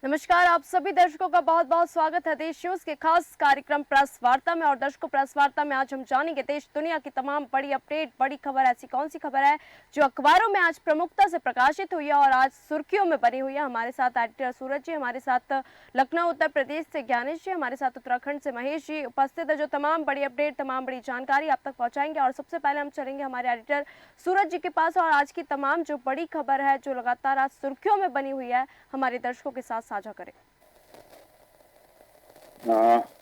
नमस्कार, आप सभी दर्शकों का बहुत बहुत स्वागत है देश न्यूज के खास कार्यक्रम प्रेस वार्ता में। और दर्शकों, प्रेस वार्ता में आज हम जानेंगे देश दुनिया की तमाम बड़ी अपडेट, बड़ी खबर। ऐसी कौन सी खबर है जो अखबारों में आज प्रमुखता से प्रकाशित हुई है और आज सुर्खियों में बनी हुई है। हमारे साथ एडिटर सूरज जी, हमारे साथ लखनऊ उत्तर प्रदेश से ज्ञानेश जी, हमारे साथ उत्तराखंड से महेश जी उपस्थित है, जो तमाम बड़ी अपडेट, तमाम बड़ी जानकारी आप तक पहुंचाएंगे। और सबसे पहले हम चलेंगे हमारे एडिटर सूरज जी के पास और आज की तमाम जो बड़ी खबर है जो लगातार आज सुर्खियों में बनी हुई है हमारे दर्शकों के साथ साझा करें।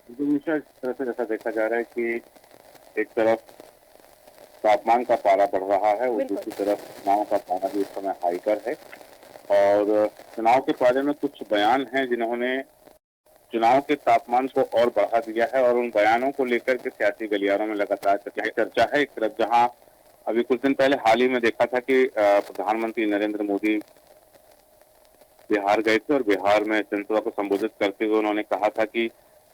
इस तरह से जैसा देखा जा रहा है कि एक तरफ तापमान का पारा बढ़ रहा है और दूसरी तरफ चुनाव का पारा भी इस समय हाईकर है। और चुनाव के बारे में कुछ बयान हैं जिन्होंने चुनाव के तापमान को और बढ़ा दिया है और उन बयानों को लेकर के सियासी गलियारों में लगातार चर्चा है। एक तरफ जहां अभी कुछ दिन पहले हाल ही में देखा था कि प्रधानमंत्री नरेंद्र मोदी बिहार गए थे और बिहार में जनसभा को संबोधित करते हुए उन्होंने कहा था कि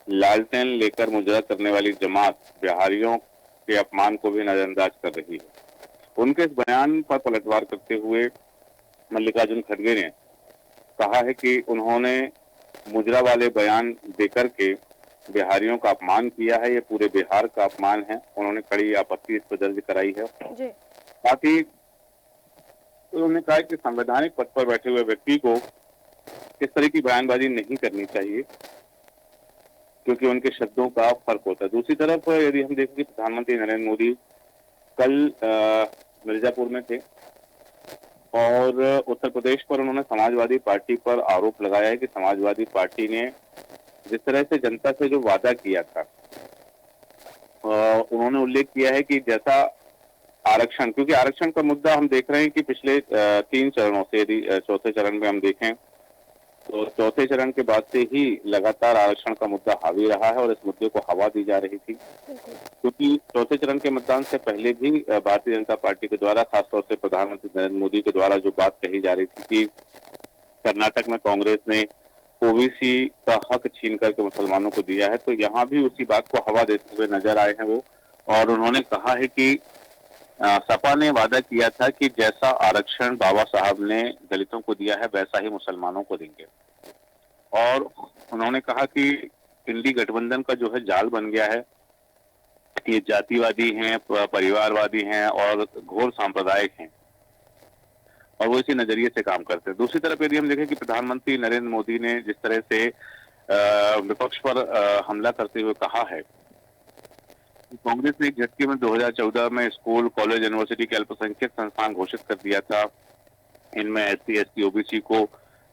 लालटेन लेकर मुजरा करने वाली जमात बिहारियों के अपमान को भी नजरअंदाज कर रही है। उनके इस बयान पर पलटवार करते हुए मल्लिकार्जुन खड़गे ने कहा है कि उन्होंने मुजरा वाले बयान देकर के बिहारियों का अपमान किया है, ये पूरे बिहार का अपमान है। उन्होंने कड़ी आपत्ति इस पर दर्ज कराई है। साथ ही उन्होंने कहा कि संवैधानिक पद पर बैठे हुए व्यक्ति को इस तरह की बयानबाजी नहीं करनी चाहिए क्योंकि उनके शब्दों का फर्क होता है। दूसरी तरफ यदि हम देखें कि प्रधानमंत्री नरेंद्र मोदी कल मिर्जापुर में थे और उत्तर प्रदेश पर उन्होंने समाजवादी पार्टी पर आरोप लगाया है कि समाजवादी पार्टी ने जिस तरह से जनता से जो वादा किया था, उन्होंने उल्लेख किया है कि जैसा आरक्षण, क्योंकि आरक्षण का मुद्दा हम देख रहे हैं कि पिछले 3 चरणों से, यदि चौथे चरण में हम देखें तो चौथे चरण के बाद से ही लगातार आरक्षण का मुद्दा हावी रहा है और इस मुद्दे को हवा दी जा रही थी। क्योंकि चौथे चरण के मतदान से पहले भी भारतीय जनता पार्टी के द्वारा, खासतौर से प्रधानमंत्री नरेंद्र मोदी के द्वारा जो बात कही जा रही थी कि कर्नाटक में कांग्रेस ने ओबीसी का हक छीन करके मुसलमानों को दिया है, तो यहाँ भी उसी बात को हवा देते हुए नजर आए हैं वो। और उन्होंने कहा है कि सपा ने वादा किया था कि जैसा आरक्षण बाबा साहब ने दलितों को दिया है वैसा ही मुसलमानों को देंगे। और उन्होंने कहा कि इंडी गठबंधन का जो है जाल बन गया है, ये जातिवादी हैं, परिवारवादी हैं और घोर सांप्रदायिक हैं और वो इसी नजरिए से काम करते हैं। दूसरी तरफ यदि हम देखें कि प्रधानमंत्री नरेंद्र मोदी ने जिस तरह से विपक्ष पर हमला करते हुए कहा है, कांग्रेस ने एक झटके में 2014 में स्कूल, कॉलेज, यूनिवर्सिटी के अल्पसंख्यक संस्थान घोषित कर दिया था। इनमें एससी, एसटी, ओबीसी को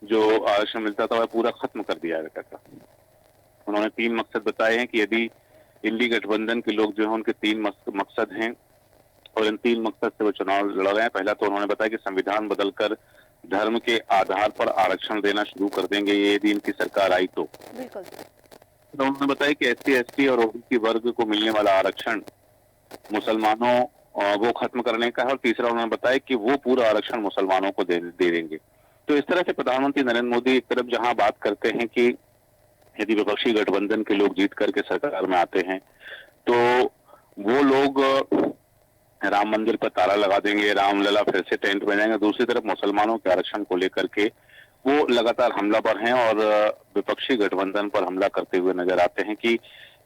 जो आरक्षण मिलता था वह पूरा खत्म कर दिया गया था। उन्होंने 3 मकसद बताए हैं कि यदि इंडी गठबंधन के लोग जो है उनके 3 मकसद हैं और इन 3 मकसद से वो चुनाव लड़ रहे हैं। पहला तो उन्होंने बताया कि संविधान बदलकर धर्म के आधार पर आरक्षण देना शुरू कर देंगे ये यदि इनकी सरकार आई तो। तो उन्होंने बताया कि एससी, एसटी और ओबीसी वर्ग को मिलने वाला आरक्षण मुसलमानों वो खत्म करने का है। और तीसरा उन्होंने बताया कि वो पूरा आरक्षण मुसलमानों को दे देंगे। तो इस तरह से प्रधानमंत्री नरेंद्र मोदी एक तरफ जहां बात करते हैं कि यदि विपक्षी गठबंधन के लोग जीत करके सरकार में आते हैं तो वो लोग राम मंदिर पर ताला लगा देंगे, रामलला फिर से टेंट में जाएंगे। दूसरी तरफ मुसलमानों के आरक्षण को लेकर के वो लगातार हमला पर हैं और विपक्षी गठबंधन पर हमला करते हुए नजर आते हैं कि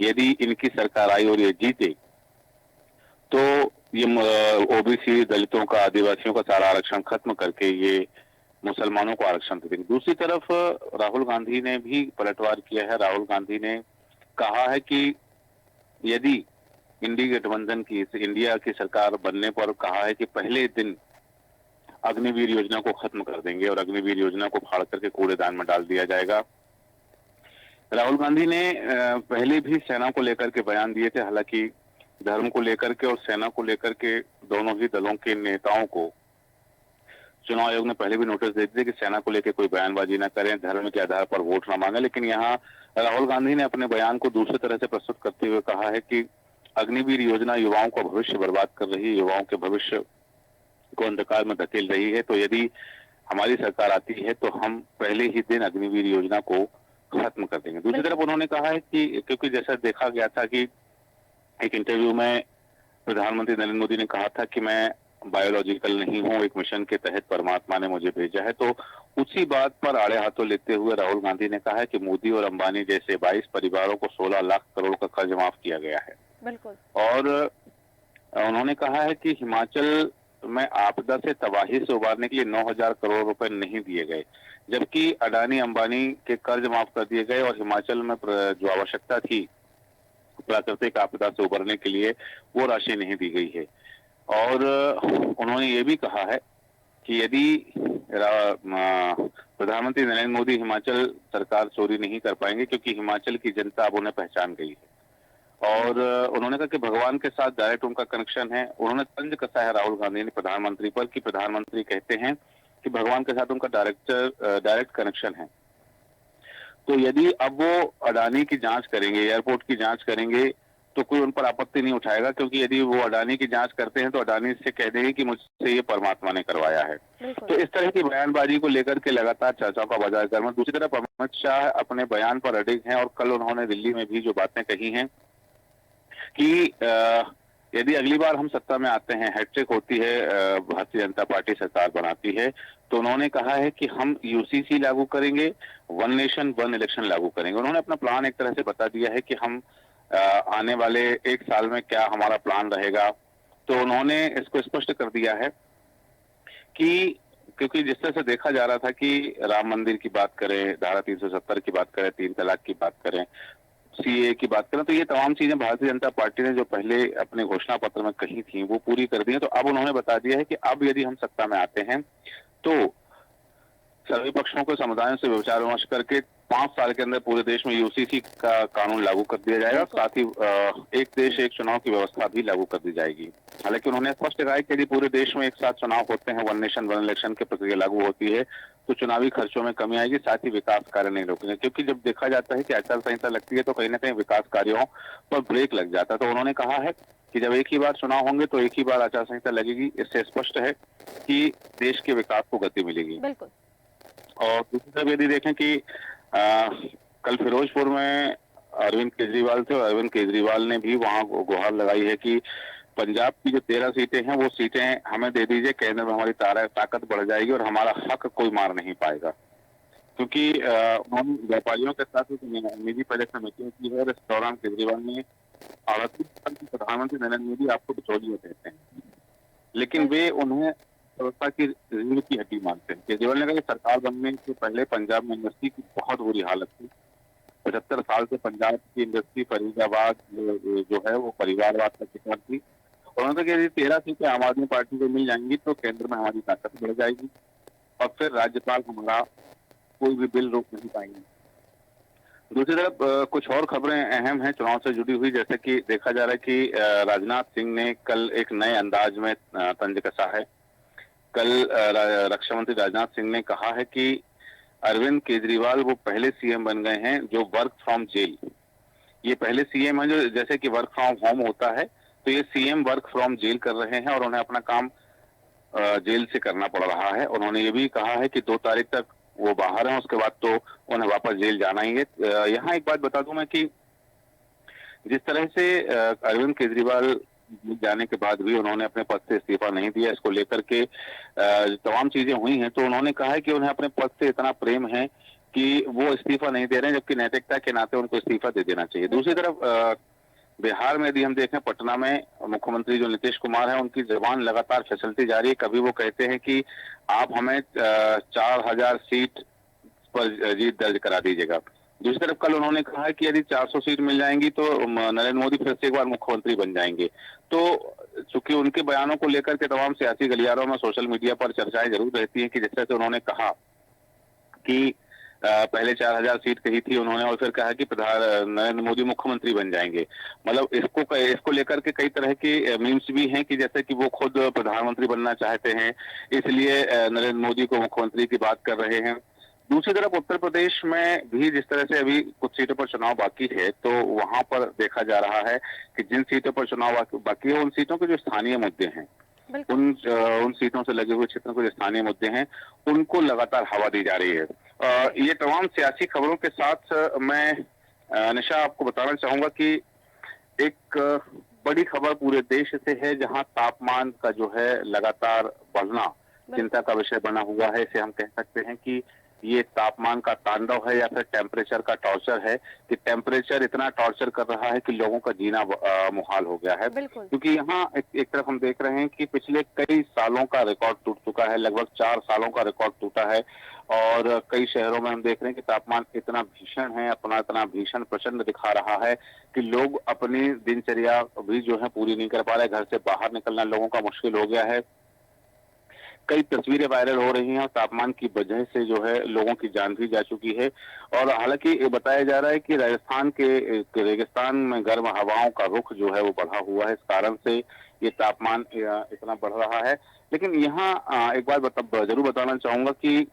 यदि इनकी सरकार आई और ये जीते तो ये ओबीसी, दलितों का, आदिवासियों का सारा आरक्षण खत्म करके ये मुसलमानों को आरक्षण दे देंगे। दूसरी तरफ राहुल गांधी ने भी पलटवार किया है। राहुल गांधी ने कहा है कि यदि इंडी गठबंधन की, इंडिया की सरकार बनने पर कहा है कि पहले दिन अग्निवीर योजना को खत्म कर देंगे और अग्निवीर योजना को फाड़ करके कूड़ेदान में डाल दिया जाएगा। राहुल गांधी ने पहले भी सेना को लेकर के बयान दिए थे। हालांकि धर्म को लेकर के और सेना को लेकर के दोनों ही दलों के नेताओं को चुनाव आयोग ने पहले भी नोटिस दे दिए कि सेना को लेकर कोई बयानबाजी न करें, धर्म के आधार पर वोट न मांगे। लेकिन यहाँ राहुल गांधी ने अपने बयान को दूसरी तरह से प्रस्तुत करते हुए कहा है कि अग्निवीर योजना युवाओं का भविष्य बर्बाद कर रही है, युवाओं के भविष्य को अंधकार में धकेल रही है। तो यदि हमारी सरकार आती है तो हम पहले ही दिन अग्निवीर योजना को खत्म कर देंगे। दूसरी तरफ उन्होंने कहा है कि क्योंकि जैसा देखा गया था कि एक इंटरव्यू में प्रधानमंत्री नरेंद्र मोदी ने कहा था कि मैं बायोलॉजिकल नहीं हूं, एक मिशन के तहत परमात्मा ने मुझे भेजा है। तो उसी बात पर आड़े हाथों लेते हुए राहुल गांधी ने कहा है कि मोदी और अंबानी जैसे 22 परिवारों को 16 लाख करोड़ का कर्ज माफ किया गया है। बिल्कुल। और उन्होंने कहा है कि हिमाचल में आपदा से तबाही से उबारने के लिए 9,000 करोड़ रुपए नहीं दिए गए, जबकि अडानी अंबानी के कर्ज माफ कर दिए गए और हिमाचल में जो आवश्यकता थी प्राकृतिक आपदा से उबरने के लिए वो राशि नहीं दी गई है। और उन्होंने ये भी कहा है कि यदि प्रधानमंत्री नरेंद्र मोदी हिमाचल सरकार चोरी नहीं कर पाएंगे, क्योंकि हिमाचल की जनता अब उन्हें पहचान गई है। और उन्होंने कहा कि भगवान के साथ डायरेक्ट उनका कनेक्शन है। उन्होंने तंज कसा है राहुल गांधी ने प्रधानमंत्री पर कि प्रधानमंत्री कहते हैं कि भगवान के साथ उनका डायरेक्ट कनेक्शन है। तो यदि अब वो अडानी की जांच करेंगे, एयरपोर्ट की जांच करेंगे, तो कोई उन पर आपत्ति नहीं उठाएगा, क्योंकि यदि वो अडानी की जांच करते हैं तो अडानी से कह देंगे कि मुझसे ये परमात्मा ने करवाया है। तो इस तरह की बयानबाजी को लेकर के लगातार चर्चाओं का बाजार गर्म है। दूसरी तरफ अमित शाह अपने बयान पर अडिग हैं और कल उन्होंने दिल्ली में भी जो बातें कही हैं कि यदि अगली बार हम सत्ता में आते हैं, हैट्रिक होती है, भारतीय जनता पार्टी सरकार बनाती है, तो उन्होंने कहा है कि हम यूसीसी लागू करेंगे, वन नेशन वन इलेक्शन लागू करेंगे। उन्होंने अपना प्लान एक तरह से बता दिया है कि हम आने वाले 1 साल में क्या हमारा प्लान रहेगा। तो उन्होंने इसको स्पष्ट कर दिया है कि क्योंकि जिस तरह से देखा जा रहा था कि राम मंदिर की बात करें, धारा 370 की बात करें, 3 तलाक की बात करें, सीए की बात करें, तो ये तमाम चीजें भारतीय जनता पार्टी ने जो पहले अपने घोषणा पत्र में कही थी वो पूरी कर दी है। तो अब उन्होंने बता दिया है कि अब यदि हम सत्ता में आते हैं तो सभी पक्षों को समुदायों से विचार विमर्श करके 5 साल के अंदर पूरे देश में यूसीसी का कानून लागू कर दिया जाएगा। साथ ही एक देश एक चुनाव की व्यवस्था भी लागू कर दी जाएगी। हालांकि उन्होंने स्पष्ट कहा है कि यदि पूरे देश में एक साथ चुनाव होते हैं, वन नेशन वन इलेक्शन की प्रक्रिया लागू होती है, तो चुनावी खर्चों में कमी आएगी, साथ ही विकास कार्य नहीं रोकेंगे। क्योंकि जब देखा जाता है कि आचार संहिता लगती है तो कहीं ना कहीं विकास कार्यों पर ब्रेक लग जाता है। तो उन्होंने कहा है कि जब एक ही बार चुनाव होंगे तो एक ही बार आचार संहिता लगेगी। इससे स्पष्ट है कि देश के विकास को गति मिलेगी। बिल्कुल। और दूसरी तरफ यदि देखें कि कल फिरोजपुर में अरविंद केजरीवाल थे और अरविंद केजरीवाल ने भी वहां गुहार लगाई है कि पंजाब की जो 13 सीटें हैं वो सीटें हमें दे दीजिए, केंद्र में हमारी ताकत बढ़ जाएगी और हमारा हक कोई मार नहीं पाएगा। क्योंकि हम व्यापारियों के साथ निजी पहले समितियों की है और इस दौरान केजरीवाल ने प्रधानमंत्री नरेंद्र मोदी आपको बिचौलिए देते हैं, लेकिन वे उन्हें व्यवस्था की रीढ़ की हड्डी मानते हैं। केजरीवाल ने कहा कि सरकार बनने से पहले पंजाब में इंडस्ट्री की बहुत बुरी हालत थी। 75 साल से पंजाब की इंडस्ट्री फरीदाबाद जो है वो परिवारवाद का शिकार थी। उन्होंने कहा कि यदि 13 सीटें आम आदमी पार्टी को मिल जाएंगी तो केंद्र में हमारी ताकत बढ़ जाएगी और फिर राज्यपाल हमारा कोई भी बिल रोक नहीं पाएंगे। दूसरी तरफ कुछ और खबरें अहम हैं चुनाव से जुड़ी हुई, जैसे कि देखा जा रहा है कि राजनाथ सिंह ने कल एक नए अंदाज में तंज कसा है। कल रक्षा मंत्री राजनाथ सिंह ने कहा है कि अरविंद केजरीवाल वो पहले सीएम बन गए हैं जो वर्क फ्रॉम जेल। ये पहले सीएम है जो जैसे कि वर्क फ्रॉम होम होता है, तो ये सीएम वर्क फ्रॉम जेल कर रहे हैं और उन्हें अपना काम जेल से करना पड़ रहा है। उन्होंने ये भी कहा है कि 2 तारीख तक वो बाहर हैं, उसके बाद तो उन्हें वापस जेल जाना ही है। यहाँ एक बात बता दूं मैं कि जिस तरह से अरविंद केजरीवाल जाने के बाद भी उन्होंने अपने पद से इस्तीफा नहीं दिया, इसको लेकर के तमाम चीजें हुई हैं, तो उन्होंने कहा है कि उन्हें अपने पद से इतना प्रेम है कि वो इस्तीफा नहीं दे रहे हैं, जबकि नैतिकता के नाते उनको इस्तीफा दे देना चाहिए। दूसरी तरफ बिहार में यदि हम देखें, पटना में मुख्यमंत्री जो नीतीश कुमार है उनकी जबान लगातार फिसलती जा रही है। कभी वो कहते हैं कि आप हमें 4000 सीट पर जीत दर्ज करा दीजिएगा। दूसरी तरफ कल उन्होंने कहा है कि यदि 400 सीट मिल जाएंगी तो नरेंद्र मोदी फिर से एक बार मुख्यमंत्री बन जाएंगे। तो चूंकि उनके बयानों को लेकर के तमाम सियासी गलियारों में सोशल मीडिया पर चर्चाएं जरूर रहती हैं कि जिस तरह से उन्होंने कहा कि पहले 4000 सीट कही थी उन्होंने और फिर कहा कि नरेंद्र मोदी मुख्यमंत्री बन जाएंगे। मतलब इसको लेकर के कई तरह के मीम्स भी हैं कि जैसे कि वो खुद प्रधानमंत्री बनना चाहते हैं, इसलिए नरेंद्र मोदी को मुख्यमंत्री की बात कर रहे हैं। दूसरी तरफ उत्तर प्रदेश में भी जिस तरह से अभी कुछ सीटों पर चुनाव बाकी है, तो वहां पर देखा जा रहा है कि जिन सीटों पर चुनाव बाकी है उन सीटों के जो स्थानीय मुद्दे हैं, उन सीटों से लगे हुए क्षेत्रों के जो स्थानीय मुद्दे हैं उनको लगातार हवा दी जा रही है। ये तमाम सियासी खबरों के साथ मैं निशा आपको बताना चाहूंगा कि एक बड़ी खबर पूरे देश से है, जहां तापमान का जो है लगातार बढ़ना चिंता का विषय बना हुआ है। इसे हम कह सकते हैं कि ये तापमान का तांडव है या फिर टेम्परेचर का टॉर्चर है, कि टेम्परेचर इतना टॉर्चर कर रहा है कि लोगों का जीना मुहाल हो गया है। बिल्कुल। क्योंकि यहाँ एक तरफ हम देख रहे हैं कि पिछले कई सालों का रिकॉर्ड टूट चुका है, लगभग 4 सालों का रिकॉर्ड टूटा है, और कई शहरों में हम देख रहे हैं कि तापमान इतना भीषण है, अपना इतना भीषण प्रचंड दिखा रहा है कि लोग अपनी दिनचर्या भी जो है पूरी नहीं कर पा रहे। घर से बाहर निकलना लोगों का मुश्किल हो गया है। कई तस्वीरें वायरल हो रही हैं और तापमान की वजह से जो है लोगों की जान भी जा चुकी है। और हालांकि ये बताया जा रहा है कि राजस्थान के रेगिस्तान में गर्म हवाओं का रुख जो है वो बढ़ा हुआ है, इस कारण से ये तापमान इतना बढ़ रहा है। लेकिन यहाँ एक बात जरूर बताना चाहूंगा कि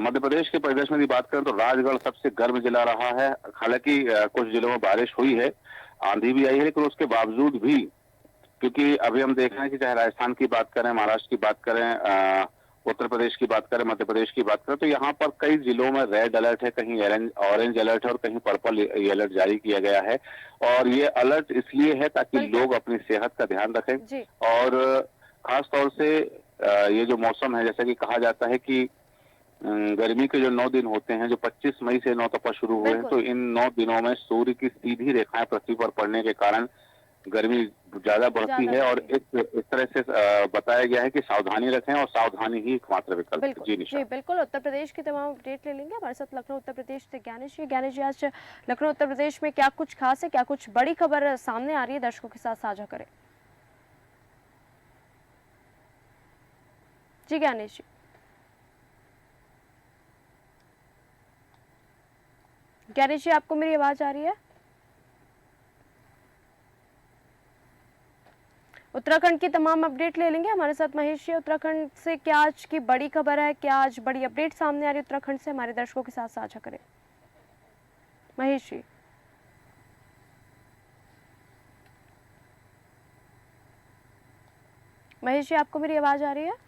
मध्य प्रदेश के परिदृश्य में बात करें तो राजगढ़ सबसे गर्म जिला रहा है। हालांकि कुछ जिलों में बारिश हुई है, आंधी भी आई है, लेकिन उसके बावजूद भी, क्योंकि अभी हम देख रहे हैं कि चाहे राजस्थान की बात करें, महाराष्ट्र की बात करें, उत्तर प्रदेश की बात करें, मध्य प्रदेश की बात करें, तो यहाँ पर कई जिलों में रेड अलर्ट है, कहीं ऑरेंज अलर्ट है और कहीं पर्पल अलर्ट जारी किया गया है। और ये अलर्ट इसलिए है ताकि लोग अपनी सेहत का ध्यान रखें। और खास तौर से ये जो मौसम है, जैसा कि कहा जाता है कि गर्मी के जो 9 दिन होते हैं, जो 25 मई से 9 तपा शुरू हुए हैं, तो इन 9 दिनों में सूर्य की सीधी रेखाएं पृथ्वी पर पड़ने के कारण गर्मी ज्यादा बढ़ती है। और इस तरह से बताया गया है कि सावधानी रखें और सावधानी ही एकमात्र विकल्प है। जी बिल्कुल। उत्तर प्रदेश की तमाम अपडेट ले लेंगे। हमारे साथ लखनऊ उत्तर प्रदेश से ज्ञानेश जी, आज लखनऊ उत्तर प्रदेश में क्या कुछ खास है, क्या कुछ बड़ी खबर सामने आ रही है, दर्शकों के साथ साझा करें। जी ज्ञानेश जी। ज्ञानेश जी, आपको मेरी आवाज आ रही है? उत्तराखंड की तमाम अपडेट ले लेंगे। हमारे साथ महेश जी, उत्तराखंड से क्या आज की बड़ी खबर है, क्या आज बड़ी अपडेट सामने आ रही है उत्तराखंड से, हमारे दर्शकों के साथ साझा करें। महेश जी। महेश जी, आपको मेरी आवाज आ रही है?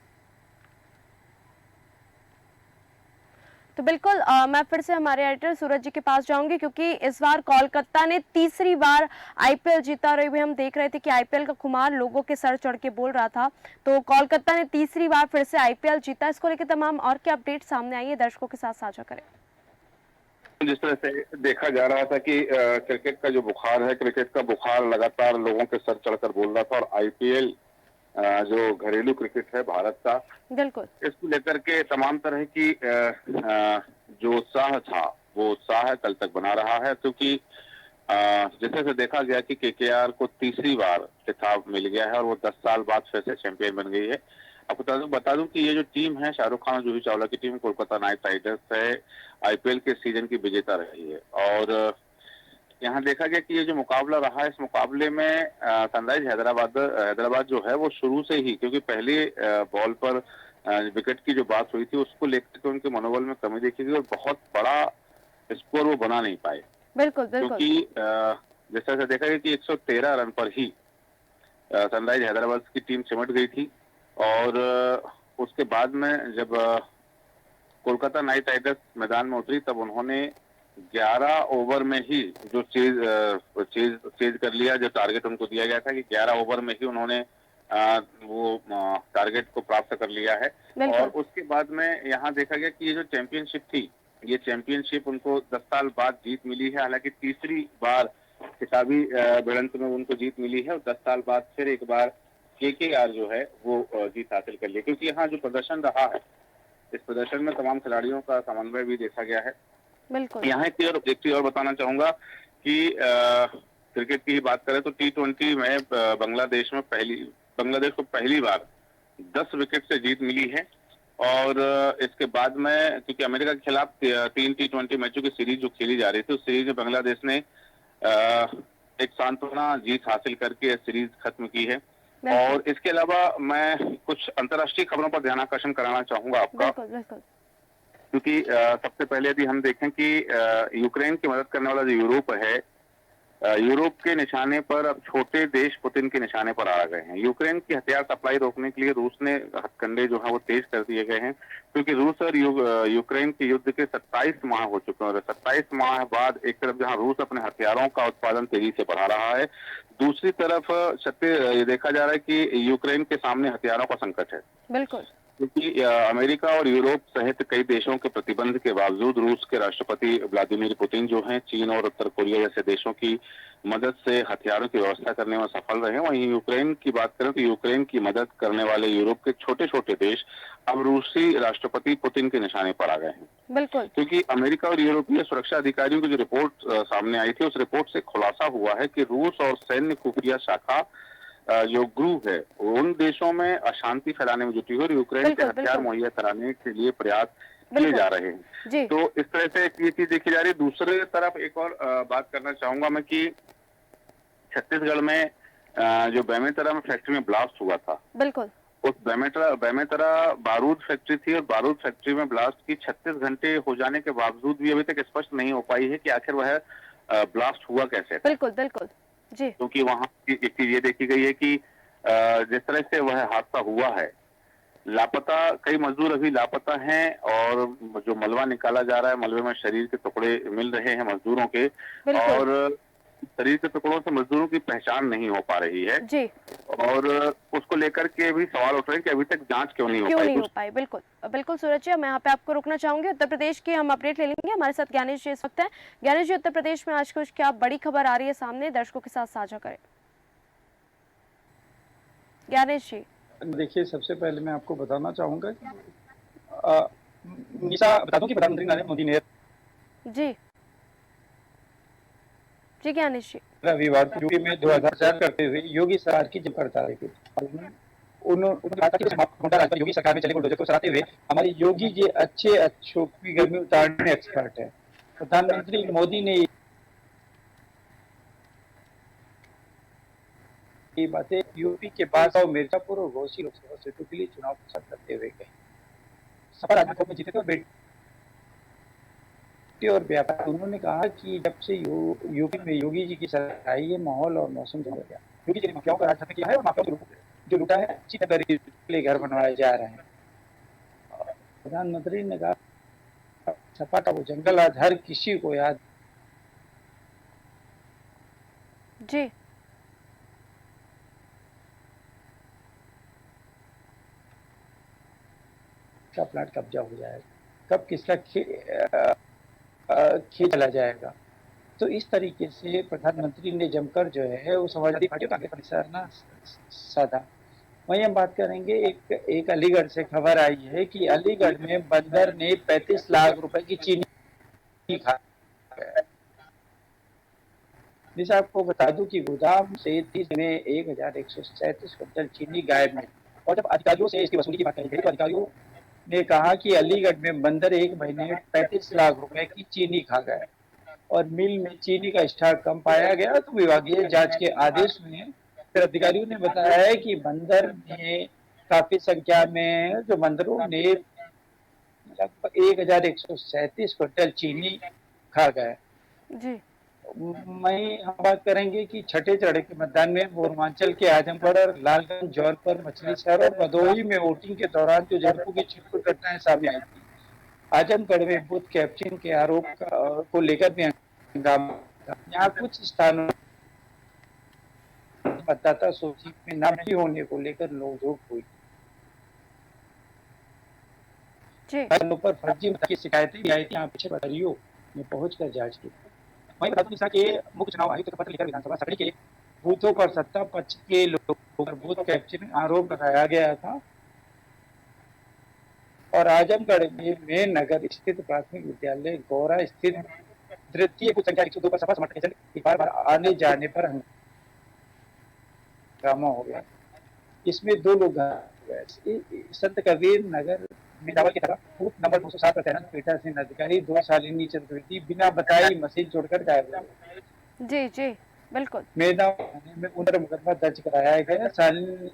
तो बिल्कुल मैं फिर से हमारे एडिटर सूरज जी के पास जाऊंगी, क्योंकि इस बार कोलकाता ने तीसरी बार आईपीएल जीता। और भी हम देख रहे थे कि आईपीएल का खुमार लोगों के सर चढ़ के बोल रहा था, तो कोलकाता ने तीसरी बार फिर से आईपीएल जीता। इसको लेकर तमाम और क्या अपडेट सामने आई है, दर्शकों के साथ साझा करें। जिस तरह से देखा जा रहा था कि क्रिकेट का जो बुखार है, क्रिकेट का बुखार लगातार लोगों के सर चढ़कर बोल रहा था, और आईपीएल जो घरेलू क्रिकेट है भारत का, बिल्कुल, इसको लेकर के तमाम तरह की जो उत्साह था वो उत्साह कल तक बना रहा है। क्योंकि जैसे से देखा गया कि केकेआर को तीसरी बार खिताब मिल गया है और वो 10 साल बाद फिर से चैंपियन बन गई है। अब बता दूं कि ये जो टीम है, शाहरुख खान और जूही चावला की टीम, कोलकाता नाइट राइडर्स है, आईपीएल के सीजन की विजेता रही है। और यहाँ देखा गया कि ये जो मुकाबला रहा है, इस मुकाबले में सनराइज हैदराबाद जो है वो शुरू से ही, क्योंकि पहले बॉल पर विकेट की जो बात हुई थी उसको लेकर के उनके मनोबल में कमी देखी गई और बहुत बड़ा स्कोर वो बना नहीं पाए। बिल्कुल। क्योंकि जैसा देखा गया कि 113 रन पर ही सनराइज हैदराबाद की टीम सिमट गई थी। और उसके बाद में जब कोलकाता नाइट राइडर्स मैदान में उतरी, तब उन्होंने 11 ओवर में ही जो चेज कर लिया, जो टारगेट उनको दिया गया था कि 11 ओवर में ही उन्होंने वो टारगेट को प्राप्त कर लिया है। और उसके बाद में यहाँ देखा गया कि ये जो चैंपियनशिप थी, ये चैंपियनशिप उनको 10 साल बाद जीत मिली है। हालांकि तीसरी बार खिताबी भिड़ंत में उनको जीत मिली है और 10 साल बाद फिर एक बार केकेआर जो है वो जीत हासिल कर ली। क्योंकि यहाँ जो प्रदर्शन रहा है, इस प्रदर्शन में तमाम खिलाड़ियों का समन्वय भी देखा गया है। बिल्कुल। यहाँ एक चीज और बताना चाहूंगा कि क्रिकेट की ही बात करें तो T20 में बांग्लादेश को पहली बार 10 विकेट से जीत मिली है। और इसके बाद में, क्योंकि अमेरिका के खिलाफ 3 T20 मैचों की सीरीज जो खेली जा रही थी, उस सीरीज में बांग्लादेश ने एक सांत्वना जीत हासिल करके सीरीज खत्म की है। और इसके अलावा मैं कुछ अंतर्राष्ट्रीय खबरों पर ध्यान आकर्षण कराना चाहूंगा आपका। बिल्कुल। क्योंकि सबसे पहले यदि हम देखें कि यूक्रेन की मदद करने वाला जो यूरोप है, यूरोप के निशाने पर अब छोटे देश पुतिन के निशाने पर आ गए हैं। यूक्रेन की हथियार सप्लाई रोकने के लिए रूस ने हथकंडे जो है वो तेज कर दिए गए हैं, क्योंकि रूस और यूक्रेन के युद्ध के 27 माह हो चुके हैं और 27 माह बाद एक तरफ जहां रूस अपने हथियारों का उत्पादन तेजी से बढ़ा रहा है, दूसरी तरफ ये देखा जा रहा है कि यूक्रेन के सामने हथियारों का संकट है। बिल्कुल। क्योंकि अमेरिका और यूरोप सहित कई देशों के प्रतिबंध के बावजूद रूस के राष्ट्रपति व्लादिमीर पुतिन जो हैं चीन और उत्तर कोरिया जैसे देशों की मदद से हथियारों की व्यवस्था करने में सफल रहे। वहीं यूक्रेन की बात करें तो यूक्रेन की मदद करने वाले यूरोप के छोटे छोटे देश अब रूसी राष्ट्रपति पुतिन के निशाने पर आ गए हैं, बिल्कुल। क्योंकि अमेरिका और यूरोपीय सुरक्षा अधिकारियों की जो रिपोर्ट सामने आई थी, उस रिपोर्ट से खुलासा हुआ है कि रूस और सैन्य खुफिया शाखा जो ग्रुप है उन देशों में अशांति फैलाने में जुटी हुई और यूक्रेन के बिल्कुल, हथियार बिल्कुल। मुहैया कराने के लिए प्रयास किए बिल्कुल। जा रहे हैं। जी। तो इस तरह से ये चीज देखी जा रही है। दूसरे तरफ एक और बात करना चाहूंगा मैं कि छत्तीसगढ़ में जो बेमेतरा में फैक्ट्री में ब्लास्ट हुआ था, बिल्कुल। उस बेमेतरा बारूद फैक्ट्री थी और बारूद फैक्ट्री में ब्लास्ट की 36 घंटे हो जाने के बावजूद भी अभी तक स्पष्ट नहीं हो पाई है कि आखिर वह ब्लास्ट हुआ कैसे था। बिल्कुल, बिल्कुल। जी। क्योंकि वहां एक चीज ये देखी गई है कि जिस तरह से वह हादसा हुआ है, लापता कई मजदूर अभी लापता हैं और जो मलबा निकाला जा रहा है, मलबे में शरीर के टुकड़े मिल रहे हैं मजदूरों के बिल्कुल। और शरीर के टुकड़ों से मजदूरों की पहचान नहीं हो पा रही है जी। और उसको लेकर के भी सवाल उठ रहे हैं कि अभी तक जांच क्यों नहीं हो क्यों पाई। नहीं हो पाई? बिल्कुल। बिल्कुल सूरज जी, मैं यहाँ पे आपको रोकना चाहूंगी। उत्तर प्रदेश की हम अपडेट ले लेंगे। हमारे साथ ज्ञानेश जी इस वक्त हैं। ज्ञानेश जी, उत्तर प्रदेश में आज कुछ क्या बड़ी खबर आ रही है सामने, दर्शकों के साथ साझा करें। ज्ञानेश जी। देखिए, सबसे पहले मैं आपको बताना चाहूंगा निशा बता दूं कि प्रधानमंत्री नरेंद्र मोदी ने जी। जी ज्ञानेश जी। रविवार को यूपी में 2004 करते हुए योगी सरकार की जब हड़ताल की उन्होंने कहा था कि गोंडा राज्य योगी सरकार में चले बुलडोजर को सराहते हुए हमारे योगी जी अच्छों की गर्मी उतारने में एक्सपर्ट है। प्रधानमंत्री मोदी ने ये बातें यूपी के बादशाह मिर्जापुर और घोसी लोकसभा सीटों के लिए चुनाव प्रचार करते हुए कही। सपा राजनाथ में जीते थे और बेटी और व्यापार। उन्होंने कहा कि जब से यूपी में योगी जी की सरकार आई है, माहौल और मौसम बदल गया। योगी जी ने माफियाओं का राज खत्म किया है और माफियाओं जो लूटा है अच्छी गरीब के लिए घर बनवाए जा रहे हैं। प्रधानमंत्री ने कहा सपा का वो जंगल आज हर किसी को याद। जी। का प्लाट कब्जा हो जाएगा, कब किसका खेत चला जाएगा। तो इस तरीके से प्रधानमंत्री ने जमकर जो है वो समाजवादी पार्टी का निशाना साधा। वहीं हम बात करेंगे एक अलीगढ़ से खबर आई है कि अलीगढ़ में बंदर ने 35 लाख रुपए की चीनी खा गया। जिसे आपको बता दूं कि गोदाम से 30 में 1137 क्विंटल चीनी गायब है। और जब अधिकारियों से इसकी वसूली की बात कही गई तो अधिकारियों ने कहा कि अलीगढ़ में बंदर एक महीने में 35 लाख रुपए की चीनी खा गए और मिल में चीनी का स्टॉक कम पाया गया। तो विभागीय जांच के आदेश में फिर अधिकारियों ने बताया है कि बंदर ने काफी संख्या में जो बंदरों ने लगभग 1137 क्विंटल चीनी खा गए। जी। वहीं हम बात करेंगे कि छठे चरण के मतदान में पूर्वांचल के आजमगढ़ और लालगंज, जौनपुर, मछली शहर और भदोही में वोटिंग के दौरान जो झड़पों की छिटपुट घटनाएं सामने आई थी। आजमगढ़ में बूथ कैप्चरिंग के आरोप को लेकर भी हंगामा। यहाँ कुछ स्थानों मतदाता सूची में नाम नहीं होने को लेकर नोकझोंक हुई। पर फर्जी मत की शिकायतें भी आई थी। यहाँ पीछे अधिकारियों ने पहुंचकर जांच की। वहीं बता दूं के मुख्य चुनाव आयुक्त का पत्र लेकर विधानसभा सकड़ी के बूथों पर सत्ता पक्ष के लोगों पर बूथ कैप्चरिंग आरोप लगाया गया था और आजमगढ़ में नगर स्थित प्राथमिक विद्यालय गौरा स्थित तृतीय कुछ संख्या 102 पर सपा समर्थक एजेंट की बार आने जाने पर हंगामा हो गया। इसमें 2 लोग घायल हुए। संत कबीर नगर मिलावल की तरफ बूथ नंबर 207 पर तैनात पीठासीन अधिकारी 2 शालिनी चतुर्थी बिना बताई मशीन छोड़कर गायब हो गए। जी जी बिल्कुल। मेदा में उन्हें मुकदमा दर्ज कराया गया। शालिनी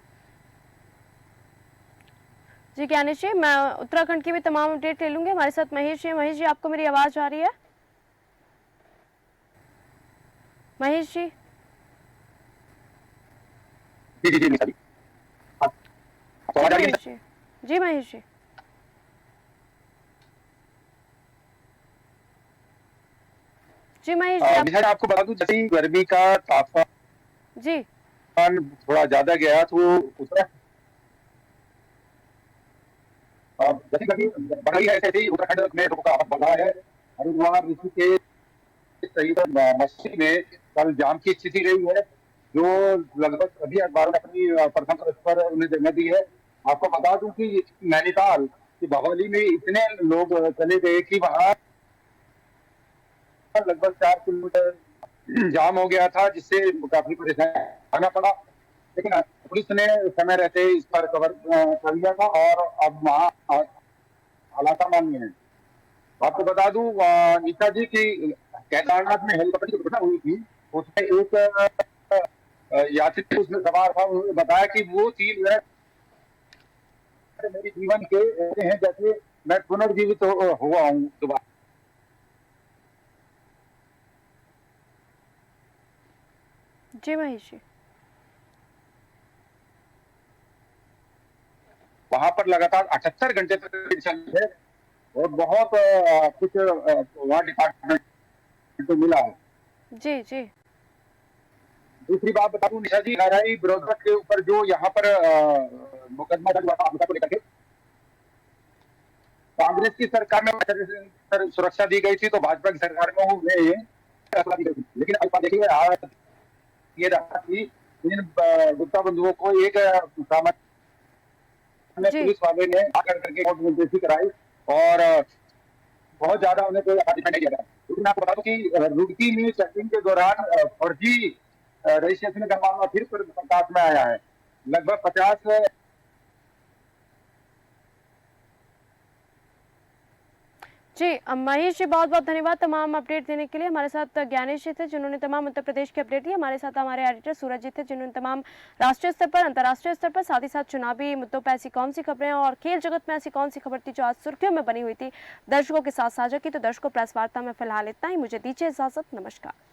जी ज्ञानेश जी, मैं उत्तराखंड की भी तमाम अपडेट ले लूंगी। हमारे साथ महेश जी। महेश जी, आपको मेरी आवाज आ रही है? महेश जी। जी जी जी निशा जी। हाँ, तो आवाज आ रही है महेश जी। जी महेश जी। जी महेश जी निशा? आप। निशा जी, आपको बता दूं, जैसे ही गर्मी का तापमान जी थोड़ा ज्यादा गया तो उत्तराखंड, जैसे गर्मी बढ़ रही है ऐसे ही उत्तराखंड में लोगों का आपस बढ़ रहा है। हरिद्वार, ऋषिकेश सहित मस्ती में कल जाम की स्थिति रही है, जो लगभग सभी अखबारों ने अपनी प्रथम पृष्ठ पर उन्हें जगह दी है। आपको बता दूं कि नैनीताल की भगोली में इतने लोग चले गए कि वहां लगभग 4 किलोमीटर जाम हो गया था, जिससे काफी परेशान आना पड़ा। लेकिन पुलिस ने समय रहते इस पर कवर कर लिया था और अब वहाँ हालात सामान्य है। आपको बता दूं निशा जी की केदारनाथ में हेलीकॉप्टर की दुर्घटना हुई थी, उसमें एक यात्री उसमें सवार था, उन्होंने बताया कि वो 3 मिनट मेरे जीवन के ऐसे हैं जैसे मैं पुनर्जीवित हुआ हूँ दोबारा। जी महेश जी। वहां पर लगातार 78 घंटे तक चल है और बहुत कुछ वहाँ डिपार्टमेंट को मिला है। जी जी। दूसरी बात बता दूं निशा जी, नाराई ब्रोदर के ऊपर जो यहाँ पर मुकदमा दर्ज हुआ था हमला को लेकर के, कांग्रेस की सरकार में सुरक्षा दी गई थी, तो भाजपा की सरकार में उन्हें फैसला दी गई थी। लेकिन अब देखिए आज ये रहा कि इन गुप्ता बंधुओं को एक सामान्य जी पुलिस वाले ने आकर करके कोर्ट में पेशी कराई और बहुत ज्यादा उन्हें कोई आतिशबाजी नहीं किया गया। लेकिन आपको बता दूं कि रुड़की में चेकिंग के दौरान फर्जी रजिस्ट्रेशन का मामला फिर प्रकाश में आया है। लगभग 50 जी महेश जी बहुत बहुत धन्यवाद तमाम अपडेट देने के लिए। हमारे साथ ज्ञानेश जी थे जिन्होंने तमाम उत्तर प्रदेश की अपडेट दी। हमारे साथ हमारे एडिटर सूरज जी थे जिन्होंने तमाम राष्ट्रीय स्तर पर, अंतर्राष्ट्रीय स्तर पर, साथ ही साथ चुनावी मुद्दों पर ऐसी कौन सी खबरें और खेल जगत में ऐसी कौन सी खबर थी जो आज सुर्खियों में बनी हुई थी, दर्शकों के साथ साझा की। तो दर्शकों प्रेस वार्ता में फिलहाल इतना ही। मुझे दीजिए इजाजत। नमस्कार।